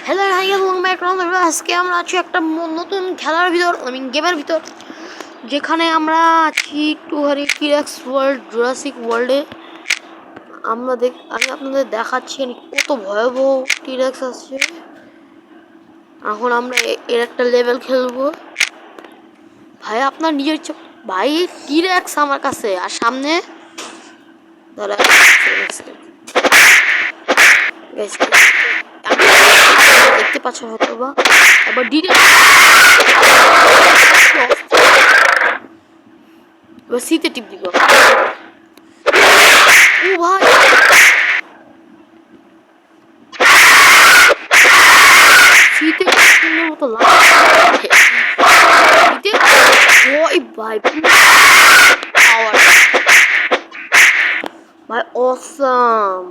Hello hi welcome back to another video. আজকে আমরা আছি একটা নতুন খেলার ভিতর, গেমের ভিতর, যেখানে আমরা আছি টিরেক্স ওয়ার্ল্ড, জুরাসিক ওয়ার্ল্ডে। আমি আপনাদের দেখাচ্ছি কত ভয়াবহ টিরেক্স আছে। এখন আমরা এর একটা লেভেল খেলবো। ভাই আপনার নিজের ইচ্ছা, ভাই টিরেক্স আমার কাছে, আর সামনে দাঁড়া দেখতে পাচ্ছ হয়তো বা। এবার এবার সিতে টিপ দিব। ও ভাই সিতে টিপের মতো লাগে। ওই ভাই পাওয়ার ভাই অসাম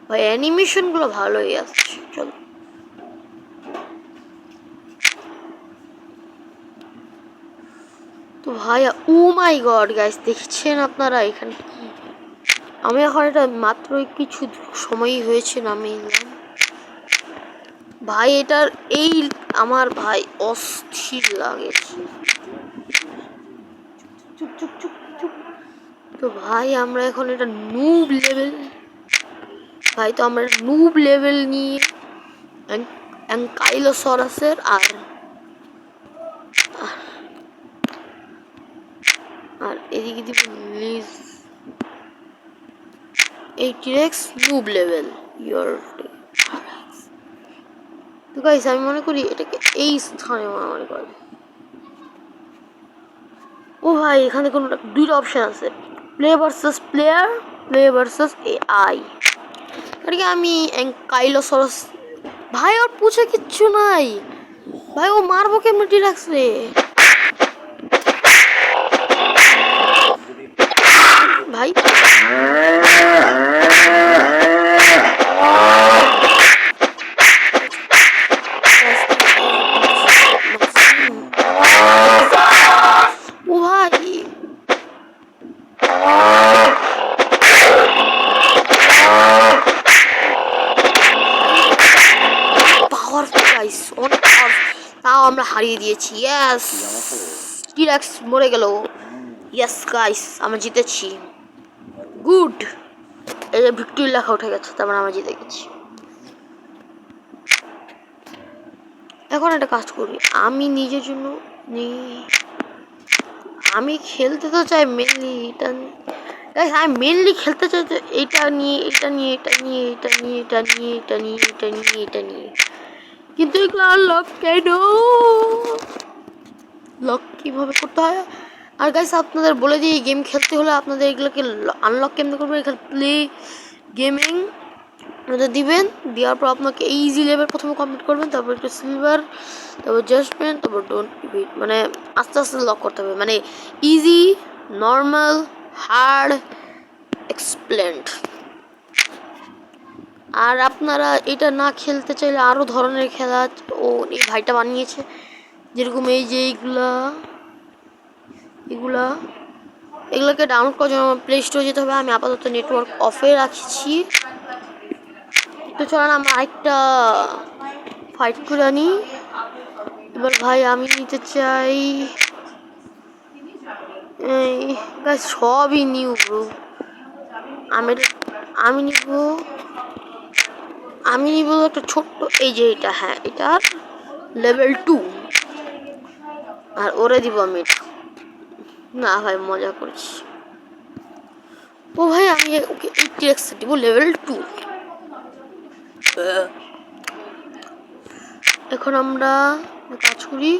ভাই, অ্যানিমেশন গুলো ভালোই আসছে। চলো তো ভাই, ও মাই গড গাইস, দেখছেন আপনারা এখানে কি? আমি এখন এটা মাত্র কিছু সময়ই হয়েছে নামিয়ে ভাই, এটার এই আমার ভাই অস্থির লাগেছে। চুপ চুপ চুপ চুপ। তো ভাই আমরা এখন এটা নুব লেভেল, ভাই তো আমরা নুব লেভেল নিয়ে অ্যাঙ্কাইলোসরাসের আর এদিকে দিব লিজ এই টিরেক্স নুব লেভেল ইয়োর। তো গাইস আমি মনে করি এটাকে এই স্থানে মনে করে। ও ভাই এখানে কোনো দুইটা অপশন আছে, play versus player, play versus AI. আর কি আমি অ্যাঙ্কাইলোসরাস, ভাই ওর পুছে কিচ্ছু নাই ভাই, ও মারবো কেমন টিরেক্স রে ভাই। ও ভাই পাওয়ারফুল গাইস, অনেক পাওয়ারফুল। তাও আমরা হারিয়ে দিয়েছি। ইয়েস, টিরেক্স মরে গেল। ইয়েস গাইস, আমরা জিতেছি। গুড, এই যে ভিক্টরি লেখা উঠে গেছে, তারপর আমরা জিতে গেছি। এখন একটা কাজ করি, আমি নিজের জন্য আমি খেলতে তো চাই মেনলি এটা, আমি মেনলি খেলতে চাই তো এটা নিয়ে, এটা নিয়ে, এটা নিয়ে, এটা নিয়ে, এটা নিয়ে, এটা নিয়ে, এটা নিয়ে, এটা নিয়ে, কিন্তু এগুলো আনলক কেন, লক কীভাবে করতে হয়। আর গাইস আপনাদের বলে দিই, গেম খেলতে হলে আপনাদের এগুলোকে আনলক কেমন করবে, এখানে প্লে গেমিং আপনাদের দিবেন, দেওয়ার পর আপনাকে ইজি লেভেল প্রথমে কমপ্লিট করবেন, তারপর একটু সিলভার, তারপর জাজমেন্ট, তারপর ডোন্ট বিট, মানে আস্তে আস্তে লক করতে হবে, মানে ইজি, নর্মাল, হার্ড, এক্সপ্লেন্ড। আর আপনারা এটা না খেলতে চাইলে আরও ধরনের খেলা ও এই ভাইটা বানিয়েছে, যেরকম এই যে এগুলোকে ডাউনলোড করার জন্য প্লে স্টোরে যেতে হবে। আমি আপাতত নেটওয়ার্ক অফে রাখছি। তো চলেন আমরা আরেকটা ফাইট করে আনি। এবার ভাই আমি নিতে চাই সবই নিউ ব্রো। আমি নিব একটা ছোট্ট, এই যে এটা, হ্যাঁ এটা লেভেল 2, আর ওরে দিব আমি এটা। না ভাই মজা করছি। ও ভাই আমি ওকে 80x দিব লেভেল 2। এখন আমরা কাজ করি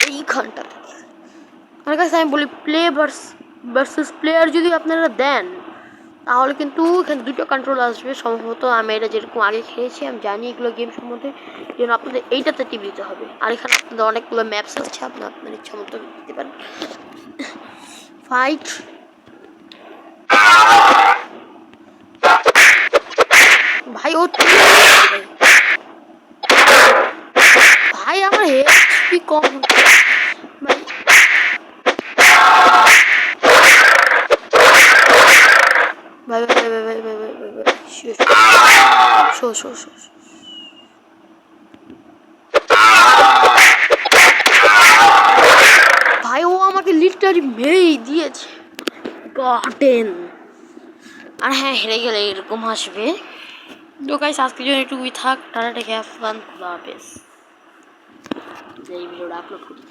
এইখানটা। আমার কাছে আমি বলি প্লে ভার্সেস প্লেয়ার যদি আপনারা দেন, তাহলে কিন্তু এখানে দুটো কন্ট্রোল আসবে সম্ভবত। আমি এটা যেরকম আগে খেয়েছি, আমি জানি এগুলো গেম সম্বন্ধে, যেন আপনাদের এইটাতে টিপ দিতে হবে। আর এখানে আপনাদের অনেকগুলো ম্যাপস আছে, আপনি আপনার ইচ্ছা মতো দিতে পারেন। ফাইট ভাই, ও ভাই আমার হেপি কম ভাই। ভাই ভাই ভাই ভাই ভাই ভাই ভাই শো ভিক্টরি মেরেই দিয়েছে গার্ডেন। আর হ্যাঁ, হেরে গেলে এরকম আসবে। তো গাইস আজকের জন্য একটুকুই থাক। টাটা, টেক কেয়ার, খুদা হাফেজ। এই ভিডিওটা আপলোড করি।